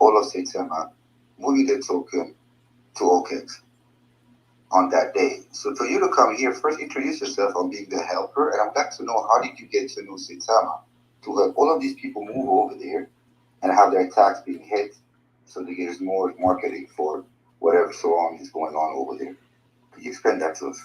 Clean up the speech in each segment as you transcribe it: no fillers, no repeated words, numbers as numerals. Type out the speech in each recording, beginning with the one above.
all of Saitama moving the token to OKEX on that day. So for you to come here, first introduce yourself on being the helper, and I'd like to know how did you get to know Saitama to help all of these people move over there and have their tax being hit so that there's more marketing for whatever so on is going on over there. Could you explain that to us?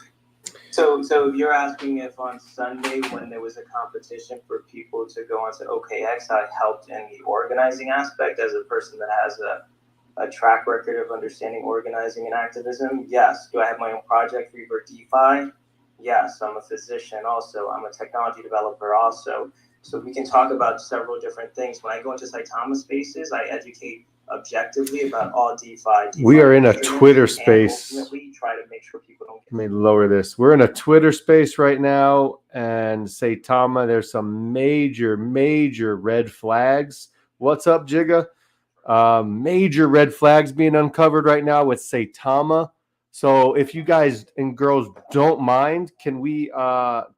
So you're asking if on Sunday when there was a competition for people to go onto OKX, I helped in the organizing aspect as a person that has a track record of understanding organizing and activism? Yes. Do I have my own project, Reaver DeFi? Yes. I'm a physician also. I'm a technology developer also. So we can talk about several different things. When I go into Saitama spaces, I educate objectively about all DeFi. We are in a Twitter space. Ultimately, try to make sure people don't get. Let me lower this. We're in a Twitter space right now, and Saitama, there's some major red flags. What's up, Jigga? Major red flags being uncovered right now with Saitama. So if you guys and girls don't mind, can we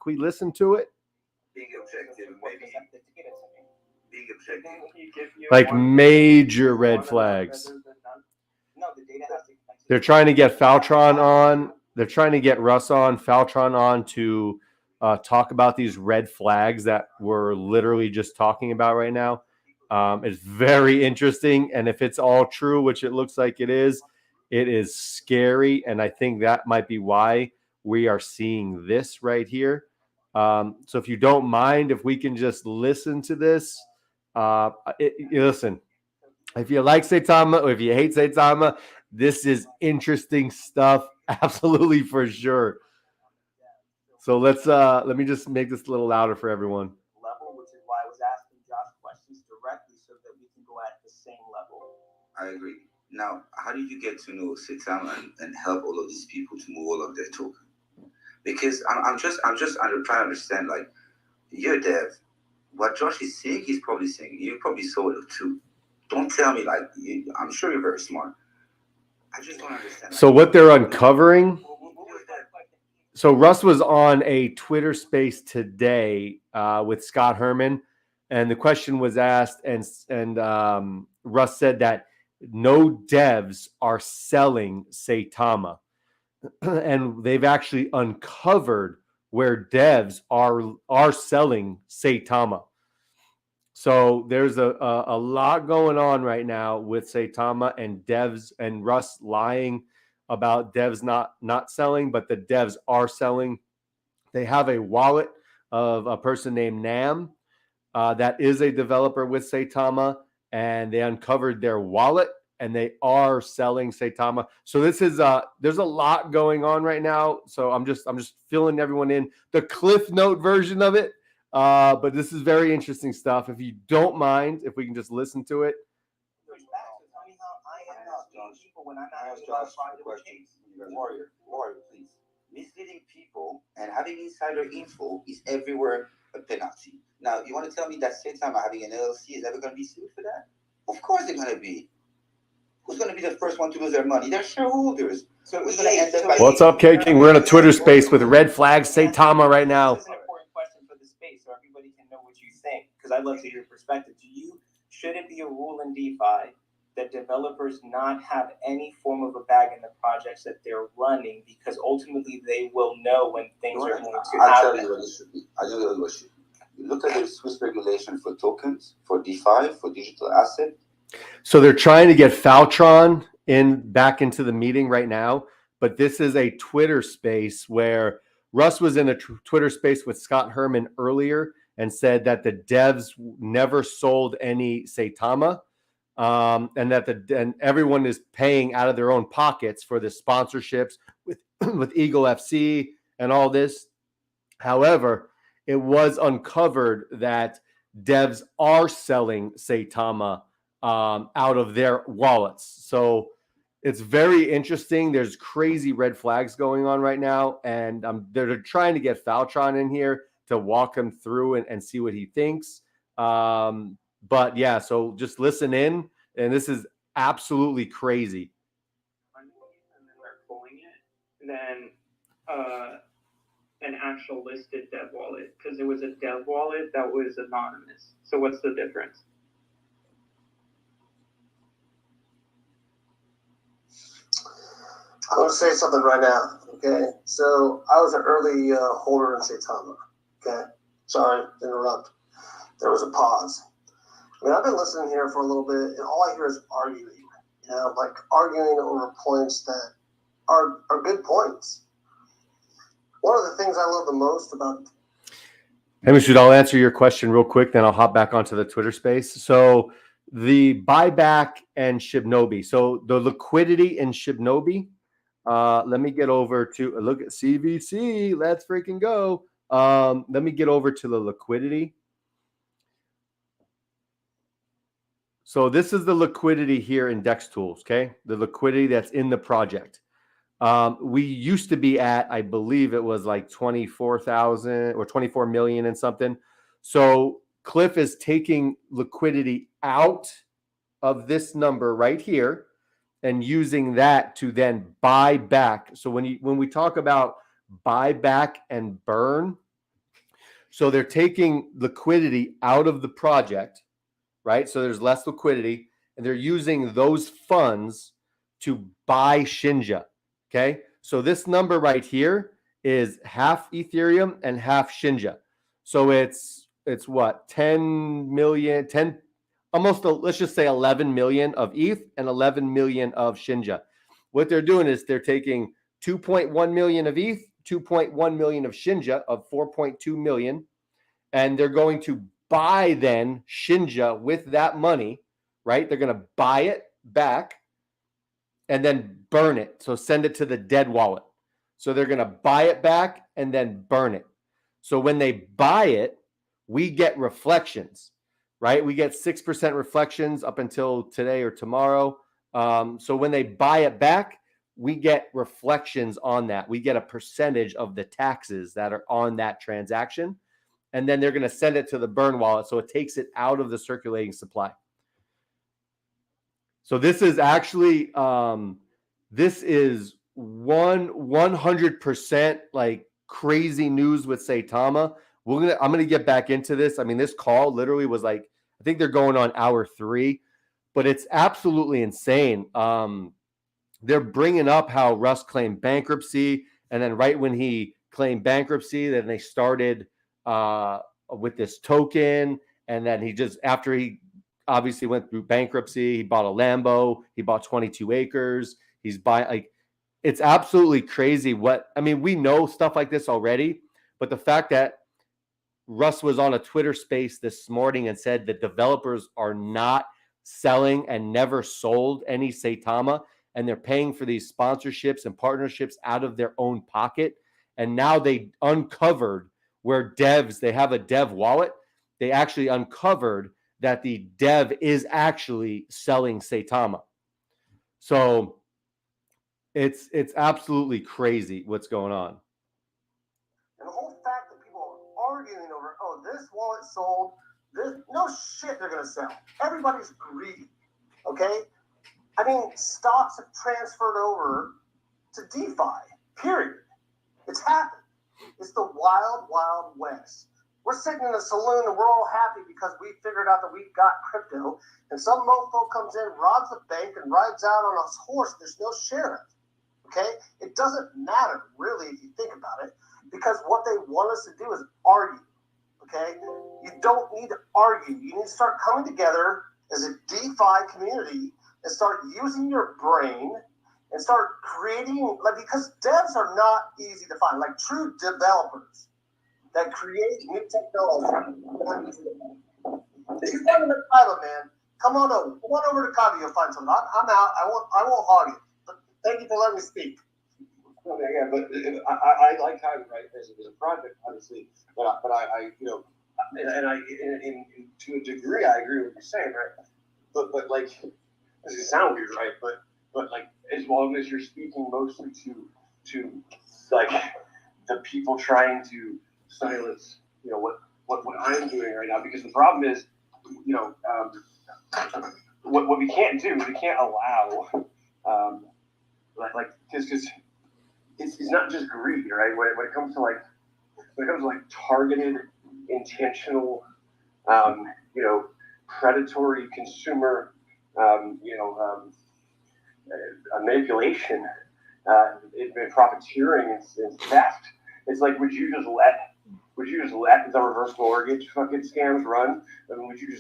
listen to it? Being objective, maybe. Being objective. Like major red flags. They're trying to get Faltron on. They're trying to get Russ on, Faltron on to talk about these red flags that we're literally just talking about right now. It's very interesting. And if it's all true, which it looks like it is scary. And I think that might be why we are seeing this right here. So if you don't mind, if we can just listen to this, listen, if you like Saitama or if you hate Saitama, this is interesting stuff. Absolutely, for sure. So let me just make this a little louder for everyone. Level, which is why I was asking Josh questions directly so that we can go at the same level. I agree. Now, how did you get to know Saitama and help all of these people to move all of their token? Because I'm just trying to understand, like, you're a dev. What Josh is saying, he's probably saying. You probably saw it too. Don't tell me, like, I'm sure you're very smart. I just don't understand. So what they're uncovering. So Russ was on a Twitter space today with Scott Herman, and the question was asked, and Russ said that no devs are selling Saitama, and they've actually uncovered where devs are selling Saitama. So there's a lot going on right now with Saitama and devs, and Russ lying about devs not selling, but the devs are selling. They have a wallet of a person named Nam that is a developer with Saitama, and they uncovered their wallet, and they are selling Saitama. So this is there's a lot going on right now. So I'm just filling everyone in the Cliff Note version of it. But this is very interesting stuff. If you don't mind, if we can just listen to it. Warrior, please. Misleading people and having insider info is everywhere a penalty. Now, you want to tell me that Saitama having an LLC is ever going to be sued for that? Of course they're going to be. Who's going to be the first one to lose their money? They're shareholders. So who's going to end up by... What's up, K King? We're in a Twitter space with red flags Saitama right now. This is an important question for the space, so everybody can know what you think, because I'd love to hear your perspective. Should it be a rule in DeFi that developers not have any form of a bag in the projects that they're running, because ultimately they will know when things are going to happen? I'll tell you what it should be. I'll tell you what it should be. Look at the Swiss regulation for tokens, for DeFi, for digital asset. So they're trying to get Faltron back into the meeting right now, but this is a Twitter space where Russ was in a Twitter space with Scott Herman earlier and said that the devs never sold any Saitama, and that everyone is paying out of their own pockets for the sponsorships with Eagle FC and all this. However, it was uncovered that devs are selling Saitama out of their wallets. So it's very interesting. There's crazy red flags going on right now, and they're trying to get Faltron in here to walk him through and see what he thinks. But yeah, so just listen in, and this is absolutely crazy. And then they're pulling it, then an actual listed dev wallet, because it was a dev wallet that was anonymous. So what's the difference? I'm going to say something right now, okay? So I was an early holder in Saitama, okay? Sorry to interrupt. There was a pause. I mean, I've been listening here for a little bit, and all I hear is arguing, like arguing over points that are good points. One of the things I love the most about... Hey, Mashud, I'll answer your question real quick, then I'll hop back onto the Twitter space. So the buyback and Shibnobi. So the liquidity in Shibnobi, let me get over to look at CVC. Let's freaking go. Let me get over to the liquidity. So this is the liquidity here in Dex Tools, okay? The liquidity that's in the project. We used to be at, I believe it was like 24,000 or 24 million and something. So Cliff is taking liquidity out of this number right here and using that to then buy back. So when we talk about buy back and burn, so they're taking liquidity out of the project, right? So there's less liquidity, and they're using those funds to buy Shinja. Okay. So this number right here is half Ethereum and half Shinja. So it's what, 10 million, 10, almost, let's just say 11 million of ETH and 11 million of Shinja. What they're doing is they're taking 2.1 million of ETH, 2.1 million of Shinja of 4.2 million, and they're going to buy then Shinja with that money, right? They're going to buy it back and then burn it. So send it to the dead wallet. So they're going to buy it back and then burn it. So when they buy it, we get reflections, right? We get 6% reflections up until today or tomorrow. So when they buy it back, we get reflections on that. We get a percentage of the taxes that are on that transaction. And then they're going to send it to the burn wallet. So it takes it out of the circulating supply. So this is actually, this is 100% like crazy news with Saitama. I'm going to get back into this. I mean, this call literally was like, I think they're going on hour 3, but it's absolutely insane. They're bringing up how Russ claimed bankruptcy. And then right when he claimed bankruptcy, then they started with this token. And then he just, after he obviously went through bankruptcy, he bought a Lambo, he bought 22 acres. He's buying, like, it's absolutely crazy we know stuff like this already, but the fact that Russ was on a Twitter space this morning and said that developers are not selling and never sold any Saitama, and they're paying for these sponsorships and partnerships out of their own pocket. And now they uncovered where they have a dev wallet. They actually uncovered that the dev is actually selling Saitama. So it's absolutely crazy what's going on. And the whole fact that people are arguing over, this wallet sold, no shit they're going to sell. Everybody's greedy, okay? I mean, stocks have transferred over to DeFi, period. It's happened. It's the wild, wild west. We're sitting in a saloon and we're all happy because we figured out that we've got crypto, and some mofo comes in, robs a bank, and rides out on a horse there's no sheriff. Okay? It doesn't matter, really, if you think about it, because what they want us to do is argue. Okay? You don't need to argue. You need to start coming together as a DeFi community and start using your brain and start creating, because devs are not easy to find, like true developers that create new technology. If you find the title, man, come on over. Come on over to Cody. You'll find something. I'm out. I won't hog it. But thank you for letting me speak. Okay, yeah, but I like how, right, as a project, obviously, but I to a degree, I agree with what you're saying, right? But like, this is sound weird, right? But like, as long as you're speaking mostly to like the people trying to silence, what I'm doing right now, because the problem is, what we can't do, we can't allow, because it's not just greed, right? When it comes to targeted, intentional, predatory consumer, manipulation, profiteering and theft. It's like, would you just let the reverse mortgage fucking scams run? I mean, should we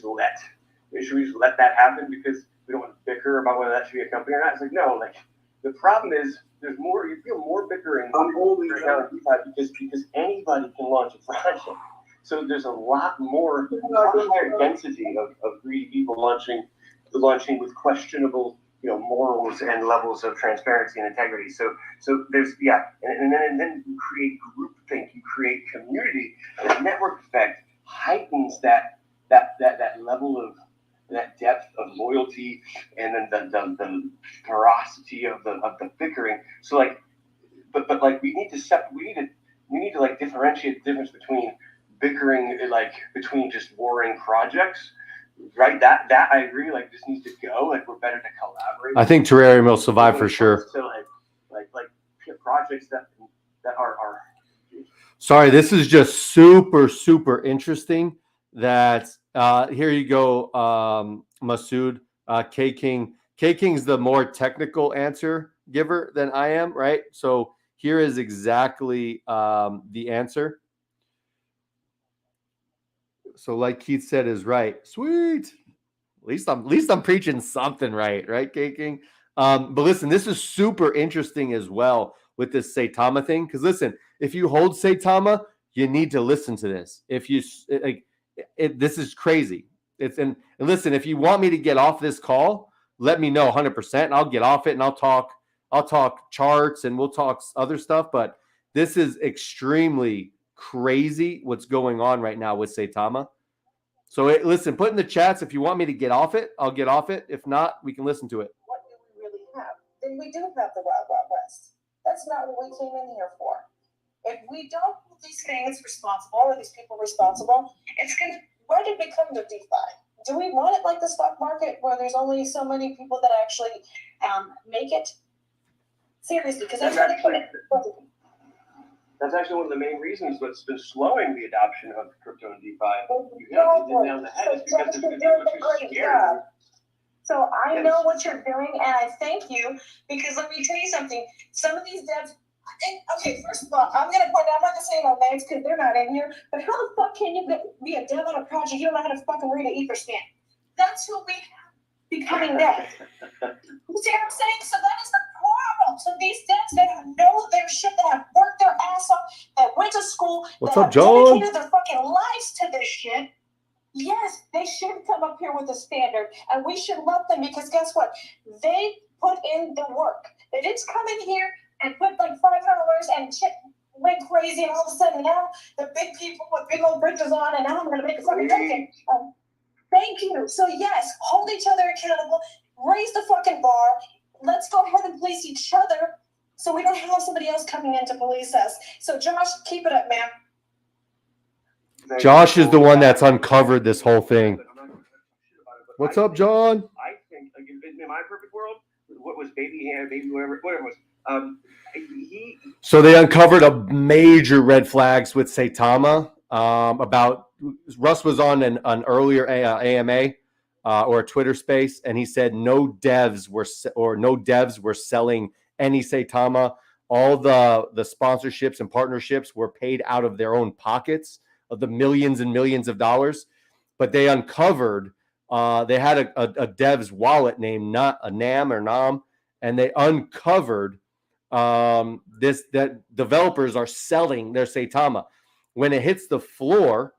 just let that happen because we don't want to bicker about whether that should be a company or not? It's like, no, like the problem is you feel more bickering right now because anybody can launch a project. So there's a lot higher density of greedy people launching with questionable, morals and levels of transparency and integrity. So there's and then you create groupthink, you create community, and the network effect heightens that level of that depth of loyalty, and then the ferocity of the bickering. So like, but like we need to like differentiate the difference between bickering, like between just warring projects, right? That I agree. Like, this needs to go. Like, we're better to collaborate. I think Terrarium will survive for sure. So like projects that are. Sorry, this is just super interesting. That here you go, Masood, K King. K King's the more technical answer giver than I am, right? So here is exactly the answer. So like Keith said is right. Sweet. At least I'm preaching something right, K King? But listen, this is super interesting as well with this Saitama thing. Because listen, if you hold Saitama, you need to listen to this. If you this is crazy. And listen, if you want me to get off this call, let me know 100%, and I'll get off it and I'll talk charts and we'll talk other stuff. But this is extremely crazy what's going on right now with Saitama. So listen, put in the chats if you want me to get off it, I'll get off it. If not, we can listen to it. What do we really have? Then we do have the Wild Wild West. That's not what we came in here for. If we don't hold these things responsible, or these people responsible, where did we come to DeFi? Do we want it like the stock market where there's only so many people that actually make it? Seriously, because that's actually one of the main reasons what's been slowing the adoption of crypto and DeFi. You have to down the head is because people are too scared. So I know what you're doing, and I thank you, because let me tell you something. Some of these devs, first of all, I'm going to point out, I'm not going to say no names because they're not in here, but how the fuck can you be a dev on a project you don't know how to fucking read an ether scan? That's who we have becoming devs. You see what I'm saying? So that is the problem. So these devs that know their shit, that have worked their ass off, that went to school, What's that up, have John? dedicated their fucking lives to this shit, yes, they should come up here with a standard, and we should love them, because guess what? They put in the work. They didn't come in here and put like $500 and shit went crazy, and all of a sudden now the big people with big old bridges on, and now I'm going to make a fucking token. Thank you. So yes, hold each other accountable, raise the fucking bar. Let's go ahead and police each other, so we don't have somebody else coming in to police us. So Josh, keep it up, man. Josh is the one that's uncovered this whole thing. What's up, John? I think, like, in my perfect world, what was baby whatever it was, So they uncovered a major red flags with Saitama. About Russ was on an earlier AMA or a Twitter space, and he said no devs were selling any Saitama. All the sponsorships and partnerships were paid out of their own pockets, of the millions and millions of dollars. But they uncovered, they had a dev's wallet named Nam, and they uncovered that developers are selling their Saitama. When it hits the floor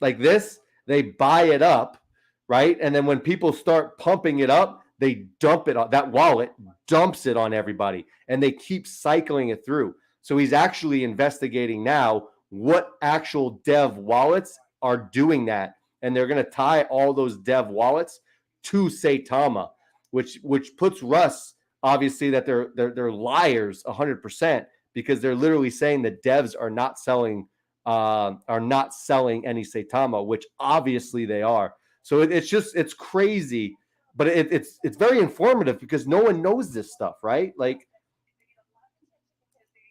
like this, they buy it up, right? And then when people start pumping it up, they dump it on that wallet, dumps it on everybody, and they keep cycling it through. So he's actually investigating now what actual dev wallets are doing that. And they're going to tie all those dev wallets to Saitama, which puts Russ, obviously, that they're liars 100%, because they're literally saying that devs are not selling any Saitama, which obviously they are. So it's crazy, but it's very informative because no one knows this stuff, right? Like,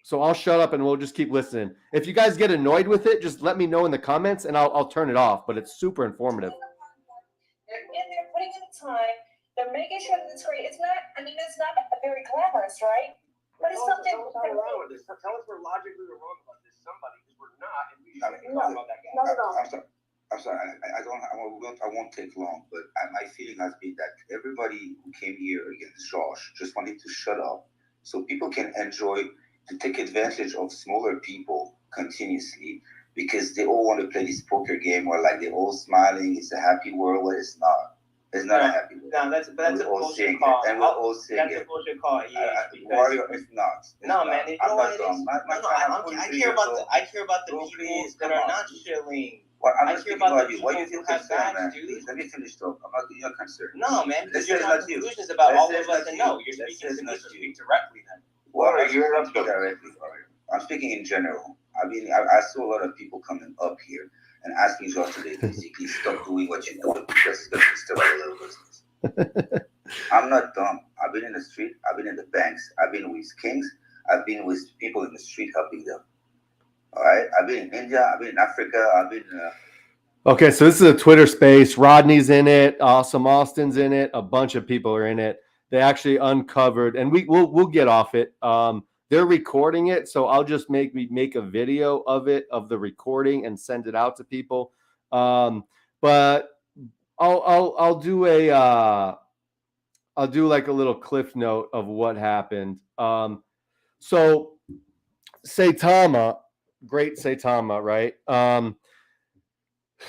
so I'll shut up and we'll just keep listening. If you guys get annoyed with it, just let me know in the comments and I'll turn it off. But it's super informative. They're in there putting in the time. They're making sure that it's great. It's not, I mean, it's not very glamorous, right? But it's something. Tell us how we're wrong with this. Tell us we're logically wrong about this. Somebody, because we're not, and we shouldn't be talking about that guy. I'm sorry. I won't take long, but my feeling has been that everybody who came here against Josh just wanted to shut up, so people can enjoy to take advantage of smaller people continuously, because they all want to play this poker game where like they're all smiling. It's a happy world, but it's not. It's not a happy world. No, that's a bullshit call. And we're all saying that's a bullshit call. Warrior is not. No, man. You know what it is? I care about the people that are not chilling. Well, I'm I not care speaking about about the you. What do you people feel who have concerned, badge, man? dude. Let me finish talk. I'm not you're concerned. No, man, because This you're is having not you. conclusions about This all is of us, not and you. no, you're This speaking is to me, not so you. speak directly then. Well, you're not directly. I'm speaking in general. I mean, I saw a lot of people coming up here and asking Josh today basically stop doing what you're doing because it's going to disturb our little business. I'm not dumb. I've been in the street. I've been in the banks. I've been with kings. I've been with people in the street helping them. All right. I've been in India. I've been in Africa. I've been. Okay, so this is a Twitter space. Rodney's in it. Awesome Austin's in it. A bunch of people are in it. They actually uncovered, and we'll get off it. They're recording it, so I'll just make a video of it, of the recording, and send it out to people. But I'll do I'll do like a little cliff note of what happened. So Saitama, great Saitama, right?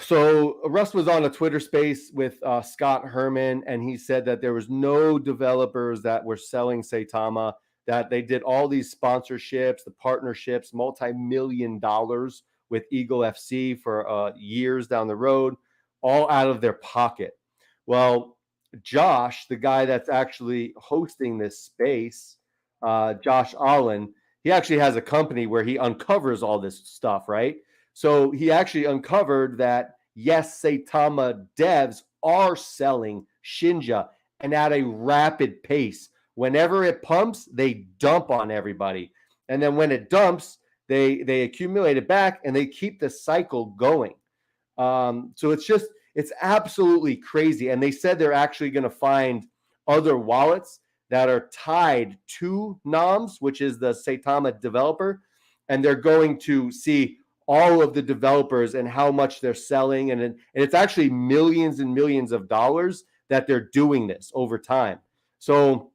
So Russ was on a Twitter space with Scott Herman, and he said that there was no developers that were selling Saitama, that they did all these sponsorships, the partnerships, multi-million dollars with Eagle FC for years down the road, all out of their pocket. Well, Josh, the guy that's actually hosting this space, Josh Allen, he actually has a company where he uncovers all this stuff, right? So he actually uncovered that, yes, Saitama devs are selling Shinja, and at a rapid pace. Whenever it pumps, they dump on everybody. And then when it dumps, they accumulate it back, and they keep the cycle going. So it's absolutely crazy. And they said they're actually going to find other wallets that are tied to NOMS, which is the Saitama developer, and they're going to see all of the developers and how much they're selling. And it's actually millions and millions of dollars that they're doing this over time. So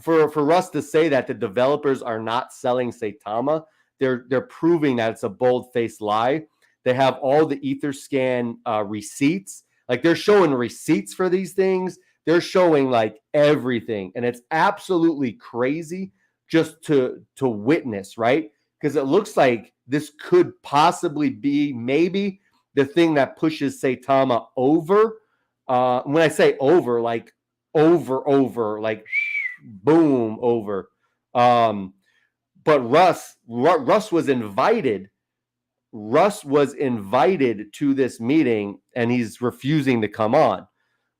for us to say that the developers are not selling Saitama, they're proving that it's a bold-faced lie. They have all the Etherscan receipts. Like, they're showing receipts for these things. They're showing like everything. And it's absolutely crazy just to witness, right? Because it looks like this could possibly be maybe the thing that pushes Saitama over. When I say over, like over, like boom, over. But Russ was invited. Russ was invited to this meeting, and he's refusing to come on.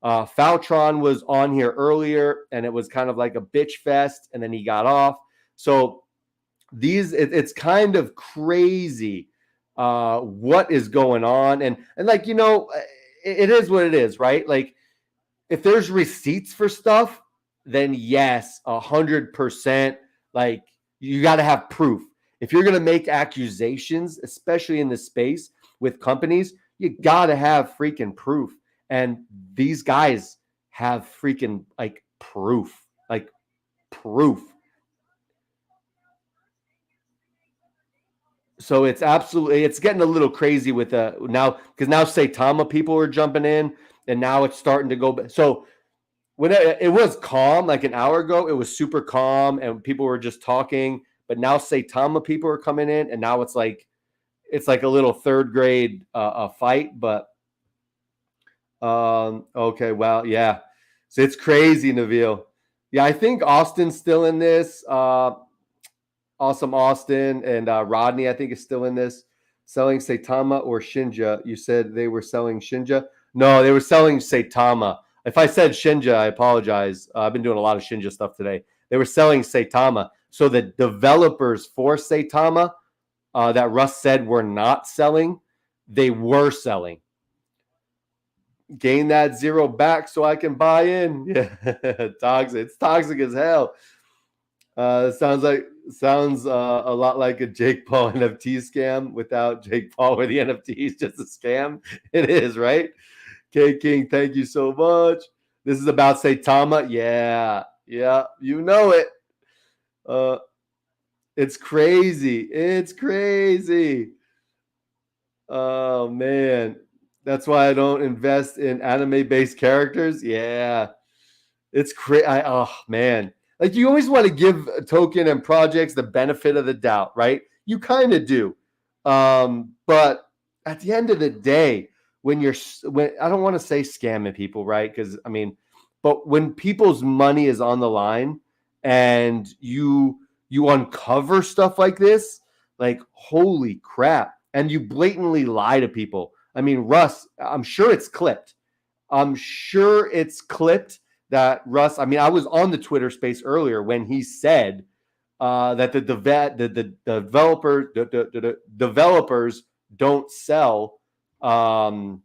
Faltron was on here earlier, and it was kind of like a bitch fest, and then he got off. So it's kind of crazy what is going on, and like, you know, it is what it is, right? Like, if there's receipts for stuff, then yes, 100%. Like, you got to have proof. If you're going to make accusations, especially in this space with companies, you got to have freaking proof. And these guys have freaking like proof. So it's getting a little crazy with now, because now Saitama people are jumping in, and now it's starting to go. So when it was calm, like an hour ago, it was super calm and people were just talking. But now Saitama people are coming in, and now it's like a little third grade fight. But okay, well, yeah. So it's crazy, Nabil. Yeah, I think Austin's still in this. Awesome Austin and Rodney, I think, is still in this. Selling Saitama or Shinja? You said they were selling Shinja? No, they were selling Saitama. If I said Shinja, I apologize. I've been doing a lot of Shinja stuff today. They were selling Saitama. So the developers for Saitama that Russ said were not selling, they were selling. Gain that 0 back so I can buy in. Yeah, toxic. It's toxic as hell. Sounds a lot like a Jake Paul NFT scam without Jake Paul, where the NFT is just a scam. It is, right? K King, thank you so much. This is about Saitama. Yeah, you know it. It's crazy. It's crazy. Oh man, that's why I don't invest in anime-based characters. Yeah, it's crazy. Oh man, like you always want to give a token and projects the benefit of the doubt, right? You kind of do, but at the end of the day, when I don't want to say scamming people, right? Because I mean, but when people's money is on the line and you uncover stuff like this, like holy crap, and you blatantly lie to people. I mean, Russ, I'm sure it's clipped. That Russ, I mean, I was on the Twitter space earlier when he said that the developers don't sell the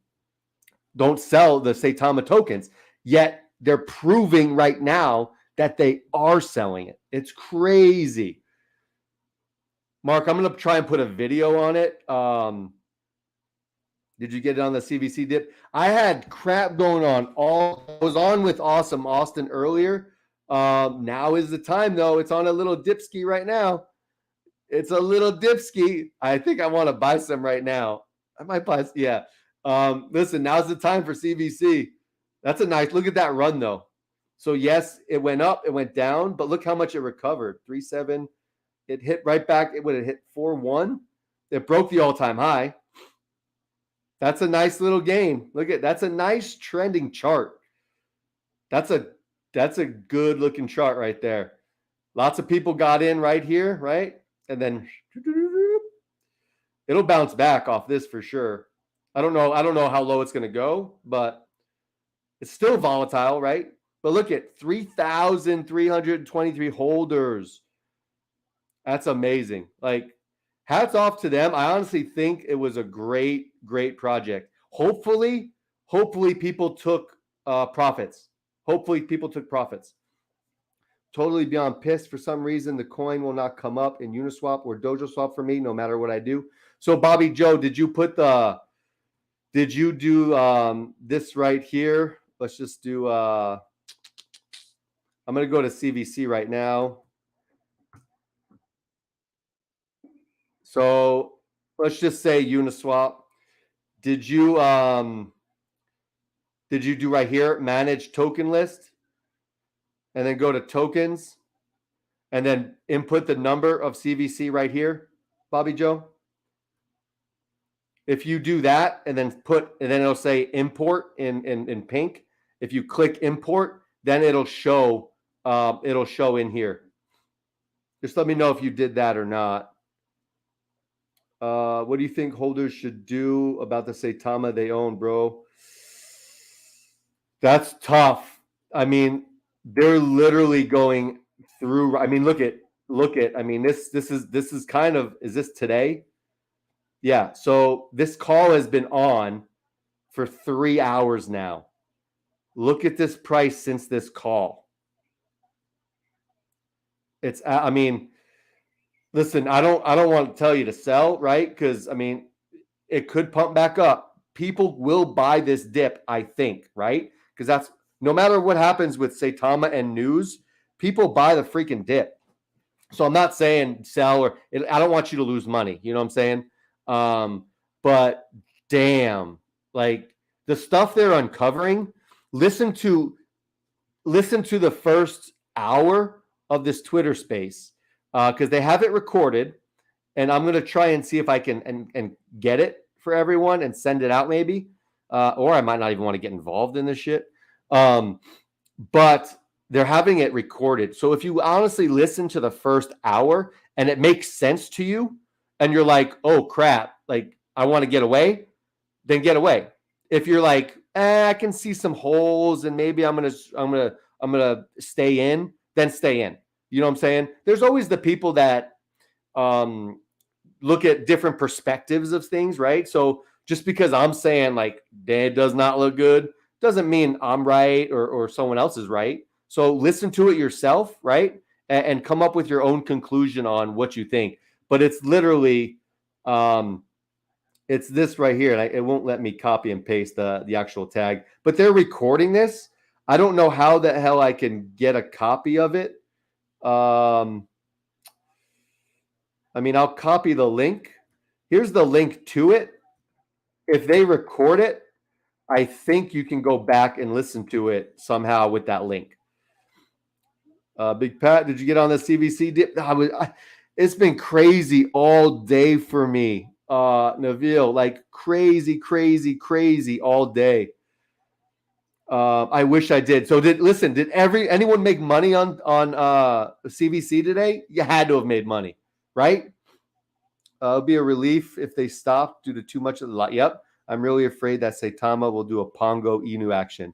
Saitama tokens, yet they're proving right now that they are selling it. It's crazy. Mark, I'm going to try and put a video on it. Did you get it on the CVC dip? I had crap going on. I was on with Awesome Austin earlier. Now is the time, though. It's on a little dipski right now. It's a little dipski. I think I want to buy some right now. I might buy. Yeah. Listen, now's the time for CVC. That's a nice look at that run, though. So yes, it went up, it went down, but look how much it recovered. 3.7. It hit right back. It would have hit 4.1. It broke the all-time high. That's a nice little gain. Look at that's a nice trending chart. That's a good looking chart right there. Lots of people got in right here, right? And then it'll bounce back off this for sure. I don't know how low it's going to go, but it's still volatile, right? But look at 3,323 holders. That's amazing. Like, hats off to them. I honestly think it was a great project. Hopefully people took profits. Totally beyond pissed. For some reason, the coin will not come up in Uniswap or Dojo Swap for me, no matter what I do. So, Bobby Joe, did you do this right here? Let's just do. I'm going to go to CVC right now. So let's just say Uniswap. Did you do right here, manage token list, and then go to tokens, and then input the number of CVC right here, Bobby Joe? If you do that and then it'll say import in pink. If you click import, then it'll show in here. Just let me know if you did that or not. What do you think holders should do about the Saitama they own, bro? That's tough. I mean, they're literally going through. I mean, look at. I mean, this is kind of. Is this today? Yeah. So this call has been on for 3 hours now. Look at this price since this call. It's. I mean. Listen, I don't want to tell you to sell, right? Because I mean, it could pump back up. People will buy this dip, I think, right? Because that's no matter what happens with Saitama and news, people buy the freaking dip. So I'm not saying sell I don't want you to lose money. You know what I'm saying? But damn, like the stuff they're uncovering. Listen to the first hour of this Twitter space. Because they have it recorded, and I'm going to try and see if I can and get it for everyone and send it out maybe, or I might not even want to get involved in this shit. But they're having it recorded. So if you honestly listen to the first hour and it makes sense to you, and you're like, oh crap, like I want to get away, then get away. If you're like, I can see some holes and maybe I'm gonna stay in, then stay in. You know what I'm saying? There's always the people that look at different perspectives of things, right? So just because I'm saying like it does not look good doesn't mean I'm right or someone else is right. So listen to it yourself, right? And come up with your own conclusion on what you think. But it's literally, it's this right here, and it won't let me copy and paste the actual tag. But they're recording this. I don't know how the hell I can get a copy of it. I mean, I'll copy the link. Here's the link to it. If they record it, I think you can go back and listen to it somehow with that link. Big Pat, did you get on the CVC dip? It's been crazy all day for me, Nabil. Like crazy all day. I wish I did. So did anyone make money on CVC today? You had to have made money, right? It'll be a relief if they stop due to too much of the lot. Yep. I'm really afraid that Saitama will do a Pongo Inu action.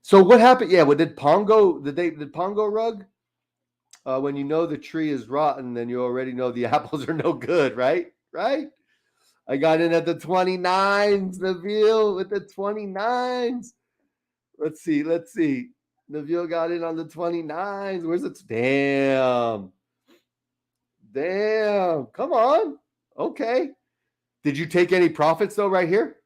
So what happened? Yeah, did Pongo rug? When you know the tree is rotten, then you already know the apples are no good, right? Right? I got in at the 29s, Nabil, with the 29s. Let's see. Nabil got in on the 29s. Where's it? Damn. Come on. Okay. Did you take any profits though right here?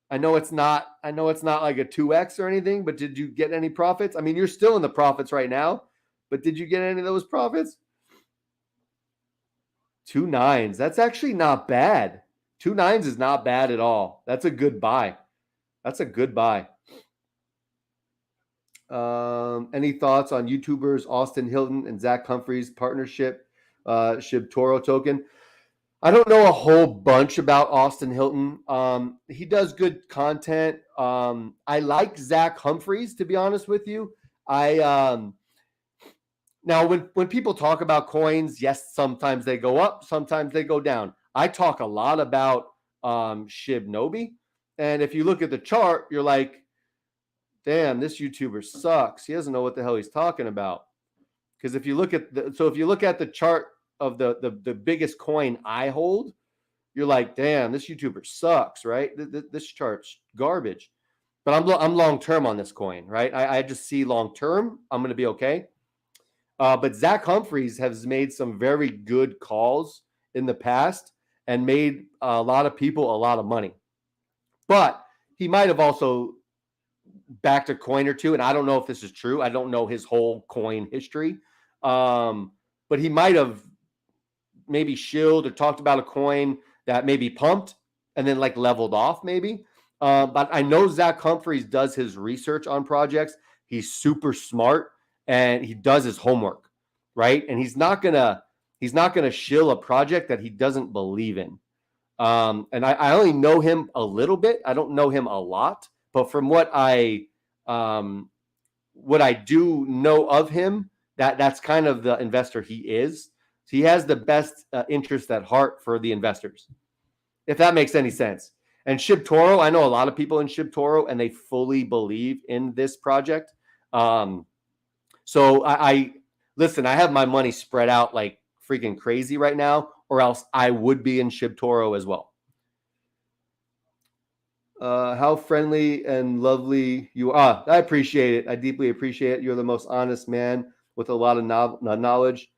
I know it's not like a 2x or anything, but did you get any profits? I mean, you're still in the profits right now, but did you get any of those profits? 2 9s. That's actually not bad. 2 9s is not bad at all. That's a good buy. Any thoughts on YouTubers Austin Hilton and Zach Humphreys partnership, Shibtoro token? I don't know a whole bunch about Austin Hilton. He does good content. I like Zach Humphreys, to be honest with you. Now when people talk about coins, yes, sometimes they go up, sometimes they go down. I talk a lot about Shibnobi, and if you look at the chart, you're like, damn, this YouTuber sucks. He doesn't know what the hell he's talking about. Because if you look at the chart of the biggest coin I hold, you're like, damn, this YouTuber sucks, right? This chart's garbage. But I'm long term on this coin, right? I just see long term, I'm going to be okay. But Zach Humphreys has made some very good calls in the past and made a lot of people a lot of money. But he might have also backed a coin or two, and I don't know if this is true. I don't know his whole coin history. But he might have maybe shilled or talked about a coin that maybe pumped and then like leveled off maybe. But I know Zach Humphreys does his research on projects. He's super smart and he does his homework, right? And he's not gonna shill a project that he doesn't believe in. And I only know him a little bit. I don't know him a lot, but from what I do know of him, that's kind of the investor he is. So he has the best interest at heart for the investors, if that makes any sense. And Shibtoro, I know a lot of people in Shibtoro, and they fully believe in this project. So I listen, I have my money spread out like freaking crazy right now, or else I would be in Shibtoro as well. How friendly and lovely you are. I appreciate it. I deeply appreciate it. You're the most honest man with a lot of knowledge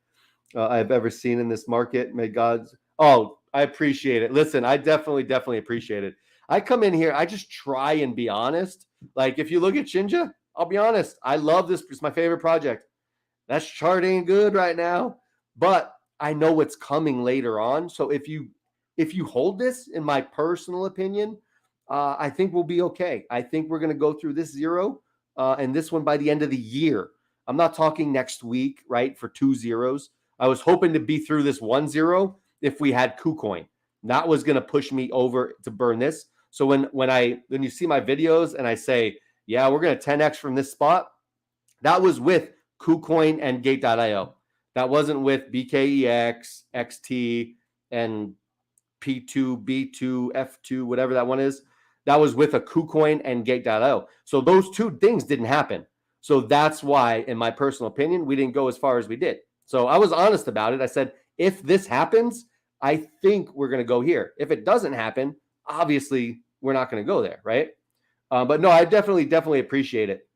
I've ever seen in this market. May God's... Oh, I appreciate it. Listen, I definitely appreciate it. I come in here, I just try and be honest. Like if you look at Shinja, I'll be honest. I love this. It's my favorite project. That chart ain't good right now, but I know what's coming later on. So if you hold this, in my personal opinion, I think we'll be okay. I think we're going to go through this zero and this one by the end of the year. I'm not talking next week, right? For 2 zeros. I was hoping to be through this 1 0 if we had KuCoin. That was going to push me over to burn this. So when you see my videos and I say, yeah, we're going to 10x from this spot, that was with KuCoin and Gate.io. That wasn't with BKEX, XT, and P2, B2, F2, whatever that one is. That was with a KuCoin and Gate.io. So those two things didn't happen. So that's why, in my personal opinion, we didn't go as far as we did. So I was honest about it. I said, if this happens, I think we're going to go here. If it doesn't happen, obviously we're not going to go there, right? But no, I definitely appreciate it.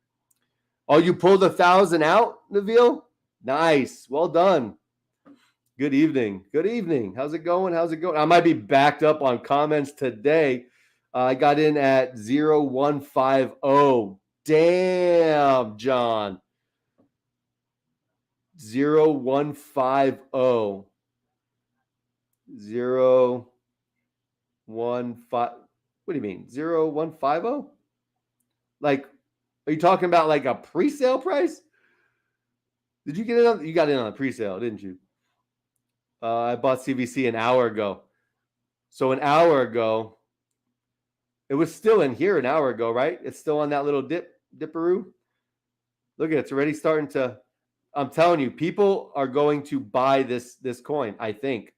Oh, you pulled 1,000 out, Nabil? Nice. Well done. Good evening. Good evening. How's it going? How's it going? I might be backed up on comments today. I got in at 0150. Damn, John. 0150. 015. What do you mean? 0150? Like, are you talking about like a pre-sale price? Did you get it on? You got in on a pre-sale, didn't you? I bought CVC an hour ago. So an hour ago, it was still in here an hour ago, right? It's still on that little dipperoo. Look at it. It's already starting to. I'm telling you, people are going to buy this coin, I think.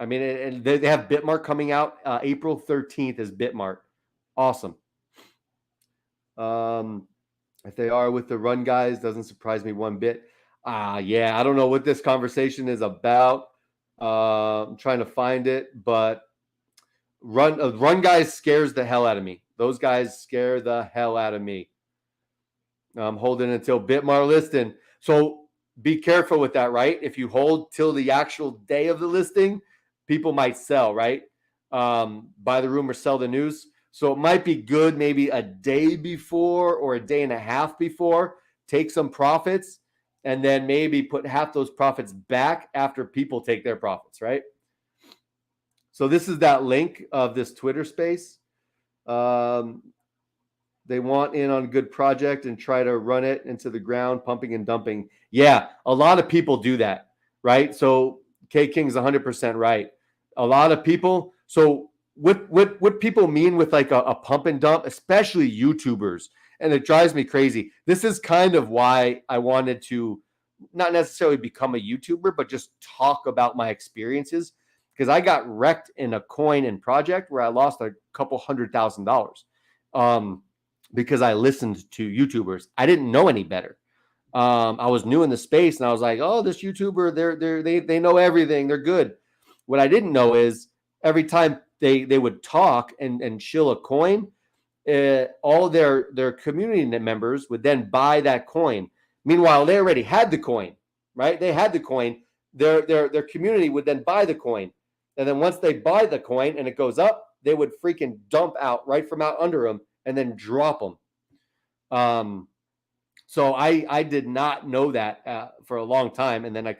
I mean, and they have Bitmart coming out. April 13th is Bitmart. Awesome. If they are with the run guys, doesn't surprise me one bit. Yeah, I don't know what this conversation is about. I'm trying to find it, but run guys scares the hell out of me. Those guys scare the hell out of me. I'm holding until Bitmart listing. So be careful with that, right? If you hold till the actual day of the listing, people might sell, right? Buy the rumor, sell the news. So it might be good maybe a day before or a day and a half before, take some profits, and then maybe put half those profits back after people take their profits, right? So this is that link of this Twitter space. They want in on a good project and try to run it into the ground, pumping and dumping. Yeah, a lot of people do that, right? So K King's 100% right. A lot of people. So what people mean with like a pump and dump, especially YouTubers, and it drives me crazy. This is kind of why I wanted to not necessarily become a YouTuber, but just talk about my experiences, because I got wrecked in a coin and project where I lost a couple $100,000 because I listened to YouTubers. I didn't know any better. I was new in the space, and I was like, "Oh, this YouTuber, they know everything. They're good." What I didn't know is every time they would talk and shill a coin, all their community members would then buy that coin. Meanwhile, they already had the coin, right? They had the coin. Their community would then buy the coin, and then once they buy the coin and it goes up, they would freaking dump out right from out under them and then drop them. So I did not know that for a long time, and then I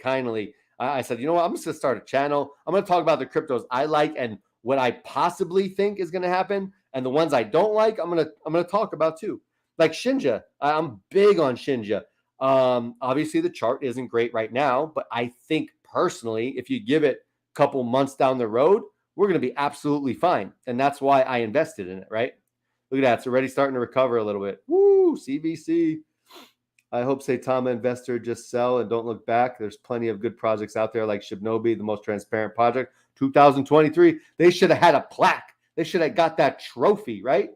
said, you know what? I'm just gonna start a channel. I'm gonna talk about the cryptos I like and what I possibly think is gonna happen, and the ones I don't like, I'm gonna talk about too. Like Shinja, I'm big on Shinja. Obviously the chart isn't great right now, but I think personally, if you give it a couple months down the road, we're gonna be absolutely fine, and that's why I invested in it. Right? Look at that; it's already starting to recover a little bit. Woo, CVC. I hope Saitama investor just sell and don't look back. There's plenty of good projects out there like Shibnobi, the most transparent project. 2023, they should have had a plaque. They should have got that trophy, right?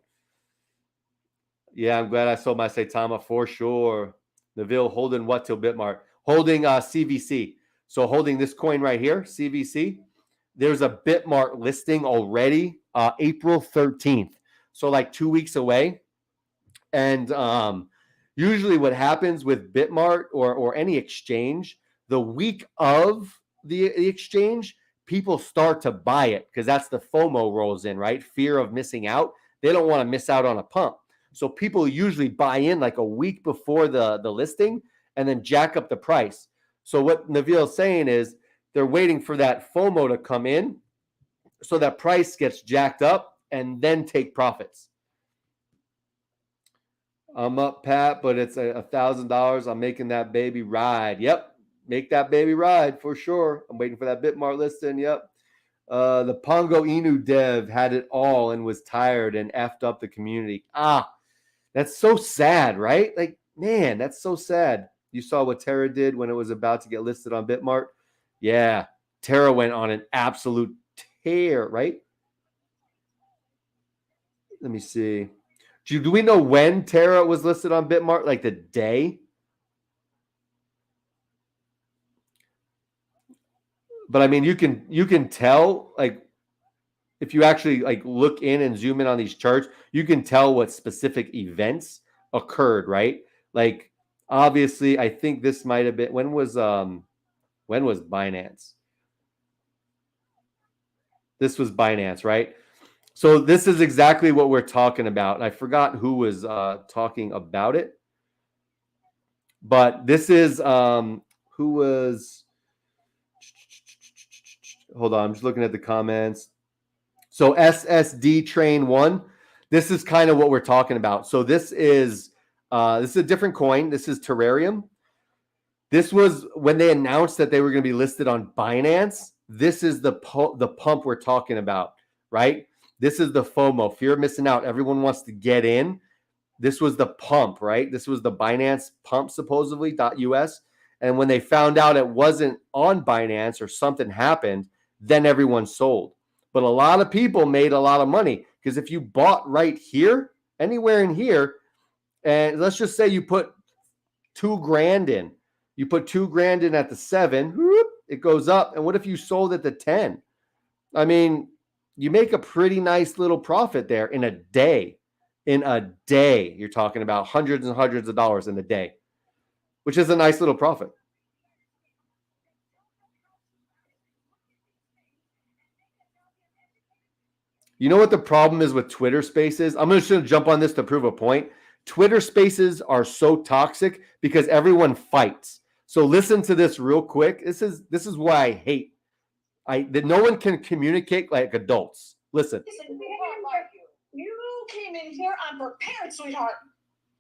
Yeah, I'm glad I sold my Saitama for sure. Neville holding what till Bitmart? Holding CVC. So holding this coin right here, CVC. There's a Bitmart listing already, April 13th. So like 2 weeks away. And usually what happens with Bitmart or any exchange, the week of the exchange, people start to buy it because that's the FOMO rolls in, right? Fear of missing out. They don't want to miss out on a pump. So people usually buy in like a week before the listing and then jack up the price. So what Naveel's saying is they're waiting for that FOMO to come in so that price gets jacked up and then take profits. I'm up, Pat, but it's $1,000. I'm making that baby ride. Yep, make that baby ride for sure. I'm waiting for that Bitmart listing. Yep. The Pongo Inu dev had it all and was tired and effed up the community. That's so sad, right? Like, man, that's so sad. You saw what Tera did when it was about to get listed on Bitmart? Yeah, Tera went on an absolute tear, right? Let me see. Do we know when Tera was listed on Bitmart? Like the day? But I mean, you can tell, like, if you actually like look in and zoom in on these charts, you can tell what specific events occurred, right? Like obviously, I think this might have been when was Binance? This was Binance, right? So this is exactly what we're talking about. I forgot who was talking about it, but this is who was. Hold on, I'm just looking at the comments. So SSD Train 1, this is kind of what we're talking about. So this is a different coin. This is Terrarium. This was when they announced that they were going to be listed on Binance. This is the pump we're talking about, right? This is the FOMO, fear of missing out. Everyone wants to get in. This was the pump, right? This was the Binance pump, supposedly, .us. And when they found out it wasn't on Binance or something happened, then everyone sold. But a lot of people made a lot of money because if you bought right here, anywhere in here, and let's just say you put $2,000 in, you put $2,000 in at the 7, whoop, it goes up. And what if you sold at the 10? I mean, you make a pretty nice little profit there in a day. In a day, you're talking about hundreds and hundreds of dollars in a day, which is a nice little profit. You know what the problem is with Twitter Spaces? I'm just going to jump on this to prove a point. Twitter Spaces are so toxic because everyone fights. So listen to this real quick. This is why I hate that no one can communicate like adults. Listen. You came in here unprepared, sweetheart.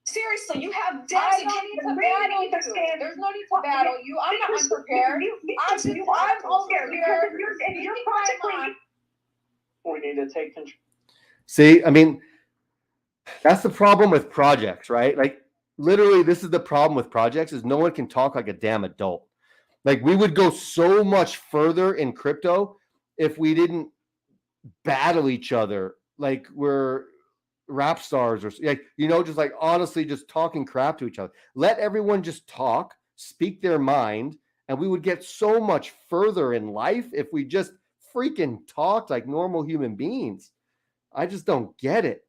Seriously, you have I debts. don't need to battle you. There's no need to battle you. I'm not unprepared. I'm over here. We need to take control. See, I mean, that's the problem with projects, right? Like literally, this is the problem with projects is no one can talk like a damn adult. Like we would go so much further in crypto if we didn't battle each other like we're rap stars or like, just like honestly just talking crap to each other. Let everyone just talk, speak their mind, and we would get so much further in life if we just freaking talked like normal human beings. I just don't get it.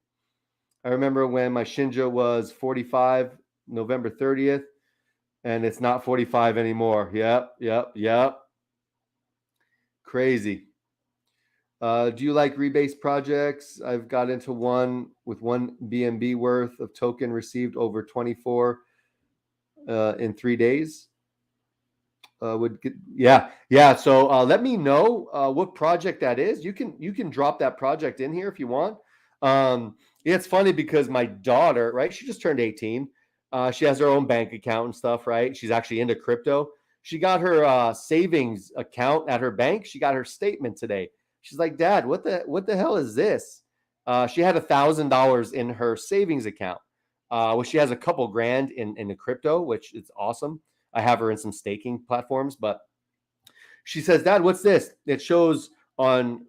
I remember when my Shinja was 45, November 30th, and it's not 45 anymore. Yep. Crazy. Do you like rebase projects? I've got into one with 1 BNB worth of token received over 24 in 3 days. So let me know what project that is. You can drop that project in here if you want. It's funny because my daughter, right? She just turned 18. She has her own bank account and stuff, right? She's actually into crypto. She got her savings account at her bank. She got her statement today. She's like, Dad, what the hell is this? She had $1,000 in her savings account. Well, she has a couple grand in the crypto, which is awesome. I have her in some staking platforms, but she says, Dad, what's this? It shows on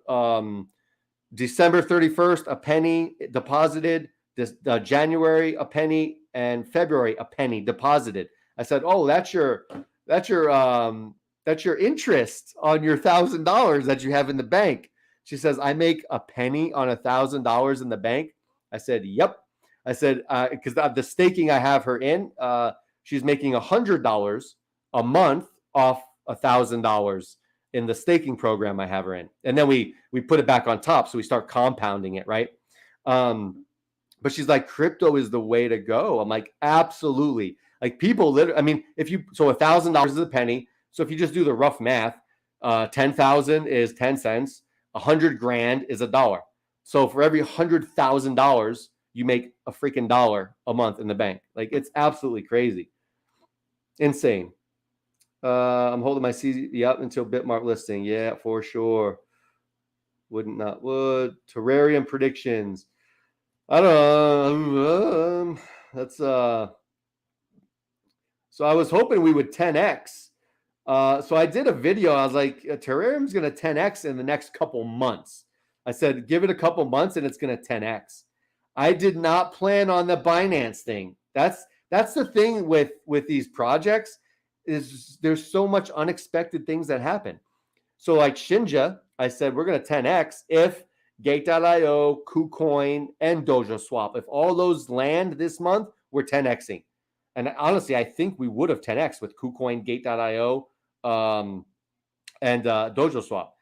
December 31st, a penny deposited, this January, a penny, and February, a penny deposited. I said, oh, that's your interest on your $1,000 that you have in the bank. She says, I make a penny on $1,000 in the bank. I said, yep. I said, because the staking I have her in, she's making $100 a month off $1,000 in the staking program I have her in. And then we put it back on top. So we start compounding it, right? But she's like, crypto is the way to go. I'm like, absolutely. Like people literally, I mean, so $1,000 is a penny. So if you just do the rough math, 10,000 is 10 cents. 100 grand is $1. So for every $100,000, you make a freaking dollar a month in the bank. Like it's absolutely crazy. Insane. I'm holding my CZ up until Bitmark listing. Yeah, for sure. Would. Terrarium predictions. I don't know. That's so I was hoping we would 10x. So I did a video. I was like, Terrarium's going to 10x in the next couple months. I said, give it a couple months and it's going to 10x. I did not plan on the Binance thing. That's the thing with these projects is there's so much unexpected things that happen. So like Shinja, I said, we're going to 10x if Gate.io, KuCoin, and Dojo Swap. If all those land this month, we're 10xing. And honestly, I think we would have 10x with KuCoin, Gate.io, and Dojo Swap.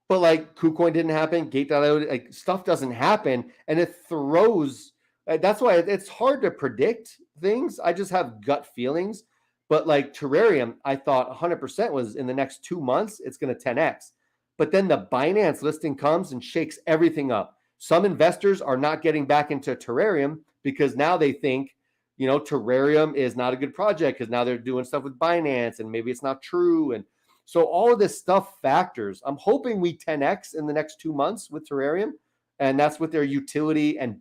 But like KuCoin didn't happen, Gate.io, like stuff doesn't happen, and it throws. That's why it's hard to predict things. I just have gut feelings. But like Terrarium, I thought 100% was in the next 2 months, it's going to 10x. But then the Binance listing comes and shakes everything up. Some investors are not getting back into Terrarium because now they think, Terrarium is not a good project because now they're doing stuff with Binance and maybe it's not true. And so all of this stuff factors. I'm hoping we 10x in the next 2 months with Terrarium. And that's with their utility and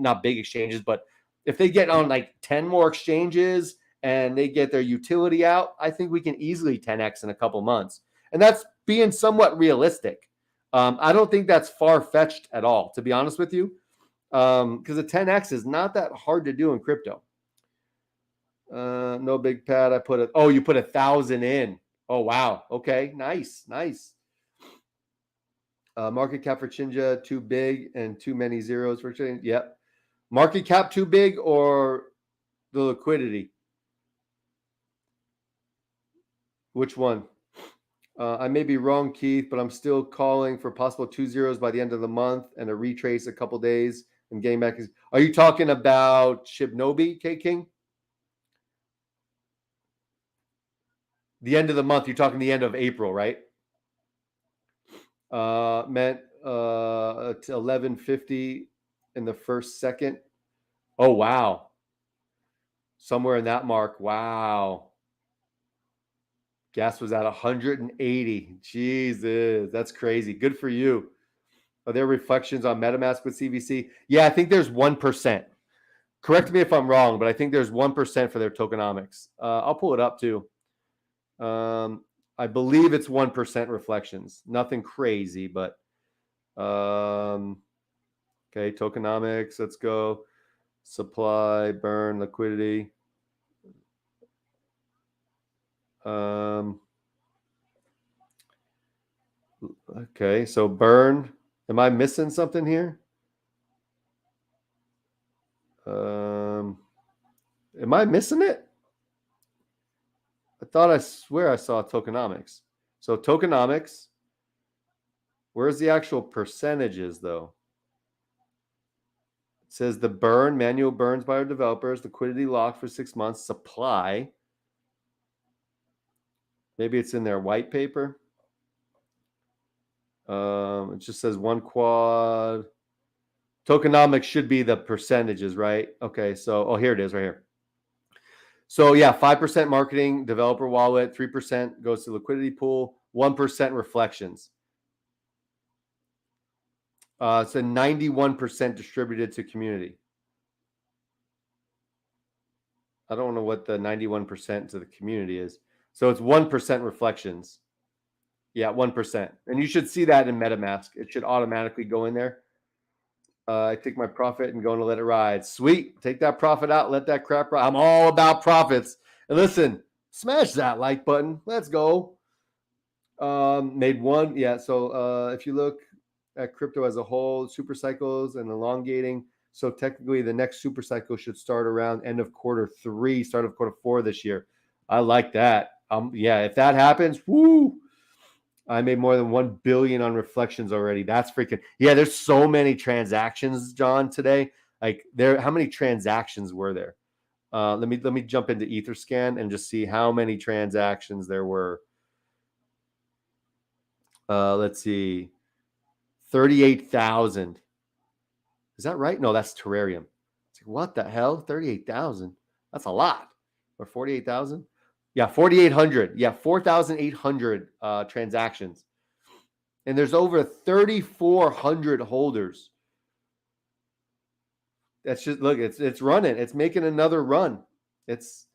not big exchanges, but if they get on like 10 more exchanges and they get their utility out, I think we can easily 10x in a couple months. And that's being somewhat realistic. I don't think that's far-fetched at all, to be honest with you, because a 10x is not that hard to do in crypto. No big pad. You put 1,000 in. Oh, wow. Okay, nice. Market cap for Chinja, too big and too many zeros for Chinja. Yep. Market cap too big or the liquidity? Which one? I may be wrong, Keith, but I'm still calling for possible 2 zeros by the end of the month and a retrace a couple days and getting back. Are you talking about Shibnobi, K King? The end of the month, you're talking the end of April, right? Meant to 1150 in the first second. Oh, wow. Somewhere in that mark. Wow. Gas was at 180. Jesus, that's crazy. Good for you. Are there reflections on MetaMask with CVC? Yeah, I think there's 1%. Correct me if I'm wrong, but I think there's 1% for their tokenomics. I'll pull it up too. I believe it's 1% reflections. Nothing crazy, but okay, tokenomics. Let's go. Supply, burn, liquidity. Okay, so burn. Am I missing something here? Am I missing it? I swear I saw tokenomics. So tokenomics. Where's the actual percentages though? It says the burn, manual burns by our developers, liquidity locked for 6 months, supply. Maybe it's in their white paper. It just says 1 quad. Tokenomics should be the percentages, right? Okay, so here it is right here. So yeah, 5% marketing, developer wallet, 3% goes to liquidity pool, 1% reflections. It's a 91% distributed to community. I don't know what the 91% to the community is. So it's 1% reflections. Yeah, 1%. And you should see that in MetaMask. It should automatically go in there. I take my profit and going to let it ride. Sweet. Take that profit out. Let that crap ride. I'm all about profits. And listen, smash that like button. Let's go. Made one. Yeah. So if you look at crypto as a whole, super cycles and elongating. So technically the next super cycle should start around end of Q3, start of Q4 this year. I like that. Yeah, if that happens, woo. I made more than 1 billion on reflections already. That's freaking, yeah, there's so many transactions, John, today. Like how many transactions were there? Let me jump into Etherscan and just see how many transactions there were. Let's see. 38,000. Is that right? No, that's Terrarium. It's like, what the hell? 38,000. That's a lot. Or 48,000? Yeah, 4,800. Yeah, 4,800 transactions. And there's over 3,400 holders. That's just, look, it's running. It's making another run. It's